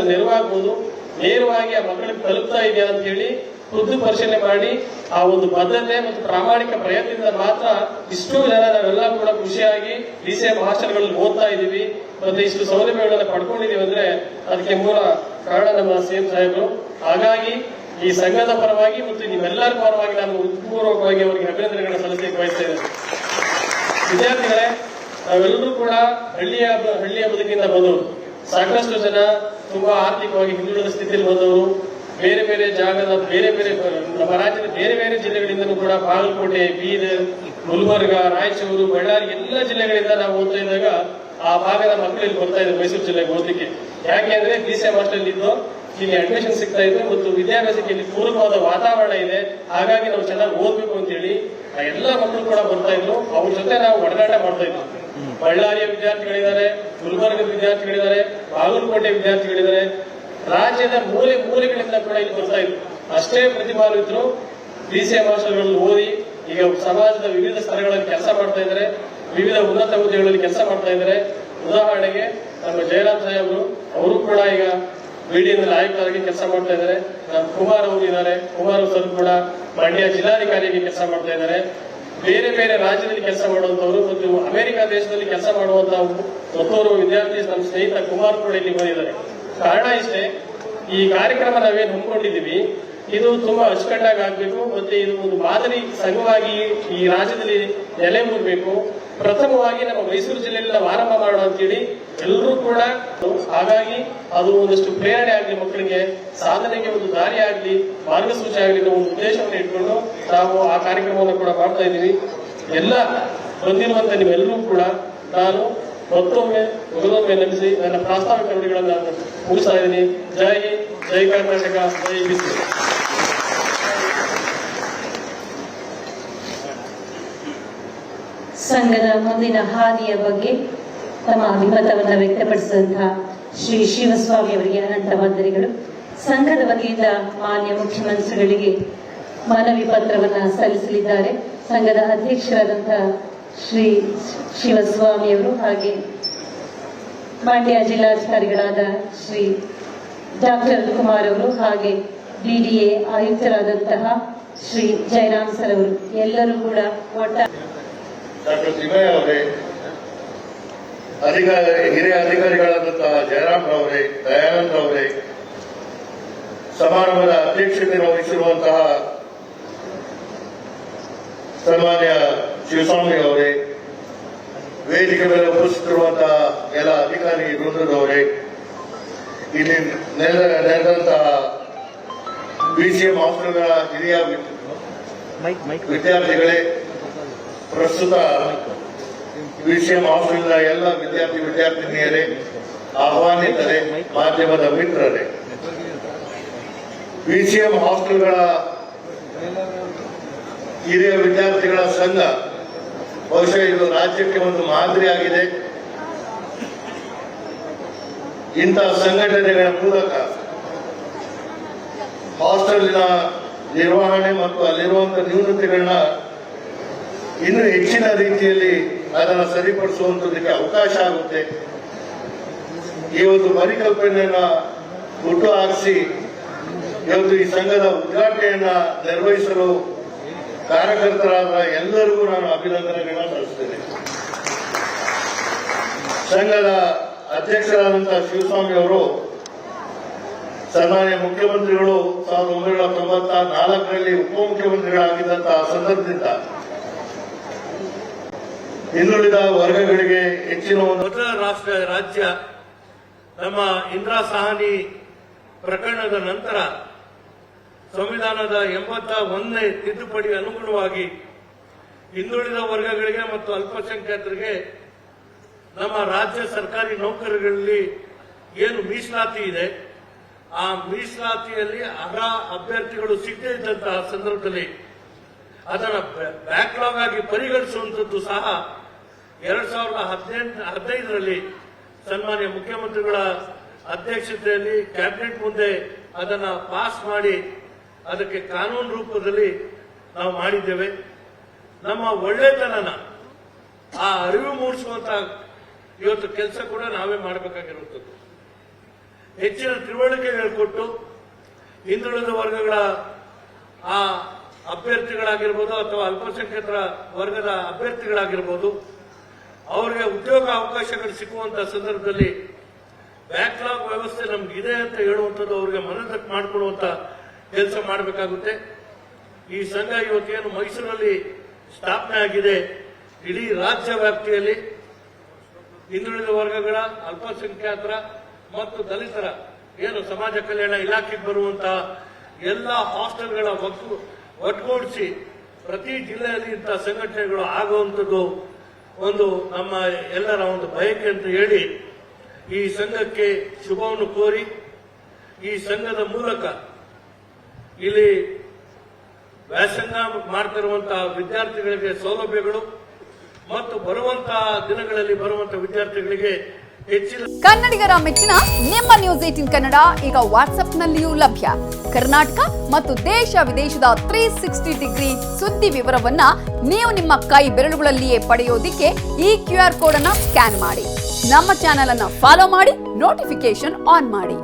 ಎಷ್ಟು ನೆರವಾಗಬಹುದು, ನೇರವಾಗಿ ಆ ಮಕ್ಕಳಿಗೆ ತಲುಪ್ತಾ ಇದೆಯಾ ಅಂತ ಹೇಳಿ ಖುದ್ದು ಪರಿಶೀಲನೆ ಮಾಡಿ ಆ ಒಂದು ಬದ್ಧತೆ ಮತ್ತು ಪ್ರಾಮಾಣಿಕ ಪ್ರಯತ್ನದಿಂದ ಮಾತ್ರ ಇಷ್ಟು ಜನ ನಾವೆಲ್ಲ ಕೂಡ ಖುಷಿಯಾಗಿ DCM ಹಾಸ್ಟೆಲ್ಗಳಲ್ಲಿ ಓದ್ತಾ ಇದೀವಿ, ಮತ್ತೆ ಇಷ್ಟು ಸೌಲಭ್ಯಗಳನ್ನ ಪಡ್ಕೊಂಡಿದೀವಿ ಅಂದ್ರೆ ಅದಕ್ಕೆ ಮೂಲ ಕಾರಣ ನಮ್ಮ CM ಸಾಹೇಬರು. ಹಾಗಾಗಿ ಈ ಸಂಘದ ಪರವಾಗಿ ಮತ್ತು ನಿಮ್ಮೆಲ್ಲರ ಪರವಾಗಿ ನಾನು ಹೃತ್ಪೂರ್ವಕವಾಗಿ ಅವರಿಗೆ ಅಭಿನಂದನೆಗಳನ್ನ ಸಲ್ಲಿಸಲಿಕ್ಕೆ ಬಯಸ್ತಾ ಇದ್ದೇನೆ. ವಿದ್ಯಾರ್ಥಿಗಳೇ, ನಾವೆಲ್ಲರೂ ಕೂಡ ಹಳ್ಳಿಯ ಬದುಕಿನಿಂದ ಬಂದವರು. ಸಾಕಷ್ಟು ಜನ ತುಂಬಾ ಆರ್ಥಿಕವಾಗಿ ಹಿಂದುಳಿದ ಸ್ಥಿತಿಯಲ್ಲಿ ಬಂದವರು. ಬೇರೆ ಬೇರೆ ಜಾಗದ ನಮ್ಮ ರಾಜ್ಯದ ಬೇರೆ ಬೇರೆ ಜಿಲ್ಲೆಗಳಿಂದಲೂ ಕೂಡ ಬಾಗಲಕೋಟೆ, ಬೀದರ್, ಗುಲ್ಬರ್ಗ, ರಾಯಚೂರು, ಬಳ್ಳಾರಿ ಎಲ್ಲ ಜಿಲ್ಲೆಗಳಿಂದ ನಾವು ಓದ್ತಾ ಇದ್ದಾಗ ಆ ಭಾಗದ ಮಕ್ಕಳಿಗೆ ಬರ್ತಾ ಇದ್ರು ಮೈಸೂರು ಜಿಲ್ಲೆಗೆ ಓದಲಿಕ್ಕೆ. ಯಾಕೆಂದ್ರೆ DCM ಹಾಸ್ಟೆಲ್ ಇದ್ದು ಇಲ್ಲಿ ಅಡ್ಮಿಷನ್ ಸಿಗ್ತಾ ಇದೆ ಮತ್ತು ವಿದ್ಯಾಭ್ಯಾಸಕ್ಕೆ ಇಲ್ಲಿ ಪೂರಕವಾದ ವಾತಾವರಣ ಇದೆ. ಹಾಗಾಗಿ ನಾವು ಚೆನ್ನಾಗಿ ಓದ್ಬೇಕು ಅಂತ ಹೇಳಿ ಎಲ್ಲ ಮಕ್ಕಳು ಕೂಡ ಬರ್ತಾ ಇದ್ರು. ಅವ್ರ ಜೊತೆ ನಾವು ಒಡನಾಟ ಮಾಡ್ತಾ ಇದ್ವಿ. ಬಳ್ಳಾರಿಯ ವಿದ್ಯಾರ್ಥಿಗಳಿದ್ದಾರೆ, ಗುಲ್ಬರ್ಗದ ವಿದ್ಯಾರ್ಥಿಗಳಿದ್ದಾರೆ, ಬಾಗಲಕೋಟೆ ವಿದ್ಯಾರ್ಥಿಗಳಿದ್ದಾರೆ, ರಾಜ್ಯದ ಮೂಲೆಗಳಿಂದ ಕೂಡ ಇಲ್ಲಿ ಬರ್ತಾ ಇದ್ರು. ಅಷ್ಟೇ ಪ್ರತಿಭಾನ್ವಿತರು DCM ಹಾಸ್ಟೆಲ್ಗಳಲ್ಲಿ ಓದಿ ಈಗ ಸಮಾಜದ ವಿವಿಧ ಸ್ತರಗಳಲ್ಲಿ ಕೆಲಸ ಮಾಡ್ತಾ ಇದ್ದಾರೆ, ವಿವಿಧ ಉನ್ನತ ಹುದ್ದೆಗಳಲ್ಲಿ ಕೆಲಸ ಮಾಡ್ತಾ ಇದ್ದಾರೆ. ಉದಾಹರಣೆಗೆ ನಮ್ಮ ಜಯರಾಮ್ ಸಾಹೇಬರು, ಅವರು ಕೂಡ ಈಗ BDNನಲ್ಲಿ ಆಯುಕ್ತರಾಗಿ ಕೆಲಸ ಮಾಡ್ತಾ ಇದ್ದಾರೆ. ಕುಮಾರ್ ಅವರು ಇದ್ದಾರೆ, ಕುಮಾರ್ ಸರ್ ಕೂಡ ಮಂಡ್ಯ ಜಿಲ್ಲಾಧಿಕಾರಿಯಾಗಿ ಕೆಲಸ ಮಾಡ್ತಾ ಇದ್ದಾರೆ. ಬೇರೆ ಬೇರೆ ರಾಜ್ಯದಲ್ಲಿ ಕೆಲಸ ಮಾಡುವಂತವರು ಮತ್ತು ಅಮೆರಿಕ ದೇಶದಲ್ಲಿ ಕೆಲಸ ಮಾಡುವಂತಹ ಮತ್ತೋರ್ವ ವಿದ್ಯಾರ್ಥಿ ನಮ್ಮ ಸ್ನೇಹಿತ ಕುಮಾರ್ ಕೂಡ ಇಲ್ಲಿ ಬಂದಿದ್ದಾರೆ. ಕಾರಣ ಇಷ್ಟೇ, ಈ ಕಾರ್ಯಕ್ರಮ ನಾವೇನು ಹಮ್ಮಿಕೊಂಡಿದ್ದೀವಿ ಇದು ತುಂಬಾ ಅಚ್ಚುಕಟ್ಟಾಗಿ ಆಗ್ಬೇಕು, ಮತ್ತೆ ಇದು ಒಂದು ಮಾದರಿ ಸಂಘವಾಗಿ ಈ ರಾಜ್ಯದಲ್ಲಿ ನೆಲೆ ಮೂಡಬೇಕು. ಪ್ರಥಮವಾಗಿ ನಮ್ಮ ಮೈಸೂರು ಜಿಲ್ಲೆಯಲ್ಲಿ ನಾವು ಆರಂಭ ಮಾಡೋಣ ಅಂತೇಳಿ ಎಲ್ಲರೂ ಕೂಡ, ಹಾಗಾಗಿ ಅದು ಒಂದಷ್ಟು ಪ್ರೇರಣೆ ಆಗಲಿ, ಮಕ್ಕಳಿಗೆ ಸಾಧನೆಗೆ ಒಂದು ದಾರಿ ಆಗಲಿ, ಮಾರ್ಗಸೂಚಿ ಆಗಲಿ ಅನ್ನೋ ಒಂದು ಉದ್ದೇಶವನ್ನು ಇಟ್ಕೊಂಡು ನಾವು ಆ ಕಾರ್ಯಕ್ರಮವನ್ನು ಕೂಡ ಮಾಡ್ತಾ ಇದ್ದೀವಿ. ಎಲ್ಲ ಬಂದಿರುವಂತ ನೀವೆಲ್ಲರೂ ಕೂಡ ನಾನು ಮತ್ತೊಮ್ಮೆ ನಮಿಸಿ ನನ್ನ ಪ್ರಾಸ್ತಾವಿಕ ನುಡಿಗಳನ್ನು ಮುಗಿಸ್ತಾ ಇದ್ದೀನಿ. ಜೈ ಜೈ ಕರ್ನಾಟಕ, ಜೈ ಬಿಸಿ. ಸಂಘದ ಮುಂದಿನ ಹಾದಿಯ ಬಗ್ಗೆ ತಮ್ಮ ಅಭಿಮತವನ್ನು ವ್ಯಕ್ತಪಡಿಸಿದಂತಹ ಶ್ರೀ ಶಿವಸ್ವಾಮಿ ಅವರಿಗೆ ಅನಂತ ವಂದನೆಗಳು. ಸಂಘದ ವತಿಯಿಂದ ಮಾನ್ಯ ಮುಖ್ಯಮಂತ್ರಿಗಳಿಗೆ ಮನವಿ ಪತ್ರವನ್ನು ಸಲ್ಲಿಸಲಿದ್ದಾರೆ. ಸಂಘದ ಅಧ್ಯಕ್ಷರಾದಂತಹ ಶ್ರೀ ಶಿವಸ್ವಾಮಿ ಅವರು, ಹಾಗೆ ಮಂಡ್ಯ ಜಿಲ್ಲಾಧಿಕಾರಿಗಳಾದ ಶ್ರೀ ಡಾಕ್ಟರ್ ಕುಮಾರ್ ಅವರು, ಹಾಗೆ BDA ಆಯುಕ್ತರಾದಂತಹ ಶ್ರೀ ಜಯರಾಮ್ ಸರ್ ಅವರು, ಎಲ್ಲರೂ ಕೂಡ ಡಾಕ್ಟರ್ ಸಿಮಯ್ಯ ಅವರೇ, ಹಿರಿಯ ಅಧಿಕಾರಿಗಳಾದಂತಹ ಜಯರಾಮ್ ಅವರೇ, ದಯಾನಂದ್ ಅವರೇ, ಸಮಾರಂಭದ ಅಧ್ಯಕ್ಷತೆಯನ್ನು ವಹಿಸಿರುವಂತಹ ಸನ್ಮಾನ್ಯ ಶಿವಸ್ವಾಮಿ ಅವರೇ, ವೇದಿಕೆ ಮೇಲೆ ಉಪಸ್ಥಿತಿರುವಂತಹ ಎಲ್ಲ ಅಧಿಕಾರಿ ವೃಂದದವರೇ, ಇಲ್ಲಿ ನೆರೆದಂತಹ BCM ಹಾಸ್ಟೆಲ್ಗಳ ಹಿರಿಯ ವಿದ್ಯಾರ್ಥಿಗಳೇ, ಪ್ರಸ್ತುತ BCM ಹಾಸ್ಟೆಲ್ನ ಎಲ್ಲ ವಿದ್ಯಾರ್ಥಿನಿಯರೇ, ಆಹ್ವಾನಿತರೇ, ಮಾಧ್ಯಮದ ಮಿತ್ರರೇ, BCM ಹಾಸ್ಟೆಲ್ಗಳ ಹಿರಿಯ ವಿದ್ಯಾರ್ಥಿಗಳ ಸಂಘ ಬಹುಶಃ ಇದು ರಾಜ್ಯಕ್ಕೆ ಒಂದು ಮಾದರಿಯಾಗಿದೆ. ಇಂತಹ ಸಂಘಟನೆಗಳ ಮೂಲಕ ಹಾಸ್ಟೆಲಿನ ನಿರ್ವಹಣೆ ಮತ್ತು ಅಲ್ಲಿರುವಂತಹ ನ್ಯೂನತೆಗಳನ್ನ ಇನ್ನೂ ಹೆಚ್ಚಿನ ರೀತಿಯಲ್ಲಿ ಅದನ್ನು ಸರಿಪಡಿಸುವಂತದಕ್ಕೆ ಅವಕಾಶ ಆಗುತ್ತೆ. ಈ ಒಂದು ಪರಿಕಲ್ಪನೆಯನ್ನ ಹುಟ್ಟು ಹಾಕಿಸಿ ಇವತ್ತು ಈ ಸಂಘದ ಉದ್ಘಾಟನೆಯನ್ನ ನಿರ್ವಹಿಸಲು ಕಾರ್ಯಕರ್ತರಾದ ಎಲ್ಲರಿಗೂ ನಾನು ಅಭಿನಂದನೆಗಳನ್ನ ಸಲ್ಲಿಸ್ತೇನೆ. ಸಂಘದ ಅಧ್ಯಕ್ಷರಾದಂತಹ ಶಿವಸ್ವಾಮಿ ಅವರು ಸನ್ಮಾನ್ಯ ಮುಖ್ಯಮಂತ್ರಿಗಳು 1994ರಲ್ಲಿ ಉಪಮುಖ್ಯಮಂತ್ರಿಗಳಾಗಿದ್ದಂತಹ ಸಂದರ್ಭದಿಂದ ಹಿಂದುಳಿದ ವರ್ಗಗಳಿಗೆ ಹೆಚ್ಚಿನ ಮೊದಲ ರಾಜ್ಯ ನಮ್ಮ ಇಂದಿರಾ ಸಹಾನಿ ಪ್ರಕರಣದ ನಂತರ ಸಂವಿಧಾನದ 81ನೇ ತಿದ್ದುಪಡಿ ಅನುಗುಣವಾಗಿ ಹಿಂದುಳಿದ ವರ್ಗಗಳಿಗೆ ಮತ್ತು ಅಲ್ಪಸಂಖ್ಯಾತರಿಗೆ ನಮ್ಮ ರಾಜ್ಯ ಸರ್ಕಾರಿ ನೌಕರರಲ್ಲಿ ಏನು ಮೀಸಲಾತಿ ಇದೆ, ಆ ಮೀಸಲಾತಿಯಲ್ಲಿ ಅರ್ಹ ಅಭ್ಯರ್ಥಿಗಳು ಸಿಗದೇ ಇದ್ದಂತಹ ಸಂದರ್ಭದಲ್ಲಿ ಅದರ ಬ್ಯಾಕ್ಲಾಗ್ ಆಗಿ ಪರಿಗಣಿಸುವಂತದ್ದು ಸಹ 2015ರಲ್ಲಿ ಸನ್ಮಾನ್ಯ ಮುಖ್ಯಮಂತ್ರಿಗಳ ಅಧ್ಯಕ್ಷತೆಯಲ್ಲಿ ಕ್ಯಾಬಿನೆಟ್ ಮುಂದೆ ಅದನ್ನ ಪಾಸ್ ಮಾಡಿ ಅದಕ್ಕೆ ಕಾನೂನು ರೂಪದಲ್ಲಿ ನಾವು ಮಾಡಿದ್ದೇವೆ. ನಮ್ಮ ಒಳ್ಳೆತನನ ಆ ಅರಿವು ಮೂಡಿಸುವಂತ ಇವತ್ತು ಕೆಲಸ ಕೂಡ ನಾವೇ ಮಾಡಬೇಕಾಗಿರುತ್ತದೆ. ಹೆಚ್ಚಿನ ತಿಳುವಳಿಕೆ ಹೇಳಿಕೊಟ್ಟು ಹಿಂದುಳಿದ ವರ್ಗಗಳ ಆ ಅಭ್ಯರ್ಥಿಗಳಾಗಿರ್ಬೋದು ಅಥವಾ ಅಲ್ಪಸಂಖ್ಯಾತರ ವರ್ಗದ ಅಭ್ಯರ್ಥಿಗಳಾಗಿರ್ಬೋದು ಅವರಿಗೆ ಉದ್ಯೋಗ ಅವಕಾಶಗಳು ಸಿಕ್ಕುವಂತ ಸಂದರ್ಭದಲ್ಲಿ ಬ್ಯಾಕ್ಲಾಗ್ ವ್ಯವಸ್ಥೆ ನಮ್ಗಿದೆ ಅಂತ ಹೇಳುವಂಥದ್ದು ಅವರಿಗೆ ಮನದಟ್ಟು ಮಾಡಿಕೊಳ್ಳುವಂತ ಕೆಲಸ ಮಾಡಬೇಕಾಗುತ್ತೆ. ಈ ಸಂಘ ಇವತ್ತೇನು ಮೈಸೂರಲ್ಲಿ ಸ್ಥಾಪನೆ ಆಗಿದೆ, ಇಡೀ ರಾಜ್ಯ ವ್ಯಾಪ್ತಿಯಲ್ಲಿ ಹಿಂದುಳಿದ ವರ್ಗಗಳ ಅಲ್ಪಸಂಖ್ಯಾತರ ಮತ್ತು ದಲಿತರ ಏನು ಸಮಾಜ ಕಲ್ಯಾಣ ಇಲಾಖೆಗೆ ಬರುವಂತಹ ಎಲ್ಲ ಹಾಸ್ಟೆಲ್ಗಳ ಒಟ್ಟುಗೂಡಿಸಿ ಪ್ರತಿ ಜಿಲ್ಲೆಯಲ್ಲಿ ಇಂತಹ ಸಂಘಟನೆಗಳು ಆಗುವಂಥದ್ದು ಒಂದು ನಮ್ಮ ಎಲ್ಲರ ಒಂದು ಬಯಕೆ ಅಂತ ಹೇಳಿ ಈ ಸಂಘಕ್ಕೆ ಶುಭವನ್ನು ಕೋರಿ ಈ ಸಂಘದ ಮೂಲಕ ಇಲ್ಲಿ ವ್ಯಾಸಂಗ ಮಾಡ್ತಿರುವಂತಹ ವಿದ್ಯಾರ್ಥಿಗಳಿಗೆ ಸೌಲಭ್ಯಗಳು ಮತ್ತು ಬರುವಂತಹ ದಿನಗಳಲ್ಲಿ ಬರುವಂತಹ ವಿದ್ಯಾರ್ಥಿಗಳಿಗೆ ಹೆಚ್ಚಿನ ಕನ್ನಡಿಗರ ಮೆಚ್ಚಿನ ನಿಮ್ಮ ನ್ಯೂಸ್ 18 ಕನ್ನಡ ಈಗ ವಾಟ್ಸ್ಆಪ್ನಲ್ಲಿಯೂ ಲಭ್ಯ. ಕರ್ನಾಟಕ ಮತ್ತು ದೇಶ ವಿದೇಶದ 360 ಡಿಗ್ರಿ ಸುದ್ದಿ ವಿವರವನ್ನ ನೀವು ನಿಮ್ಮ ಕೈ ಬೆರಳುಗಳಲ್ಲಿಯೇ ಪಡೆಯೋದಿಕ್ಕೆ ಈ QR ಕೋಡ್ ಅನ್ನ ಸ್ಕ್ಯಾನ್ ಮಾಡಿ. ನಮ್ಮ ಚಾನೆಲ್ ಅನ್ನ ಫಾಲೋ ಮಾಡಿ, ನೋಟಿಫಿಕೇಶನ್ ಆನ್ ಮಾಡಿ.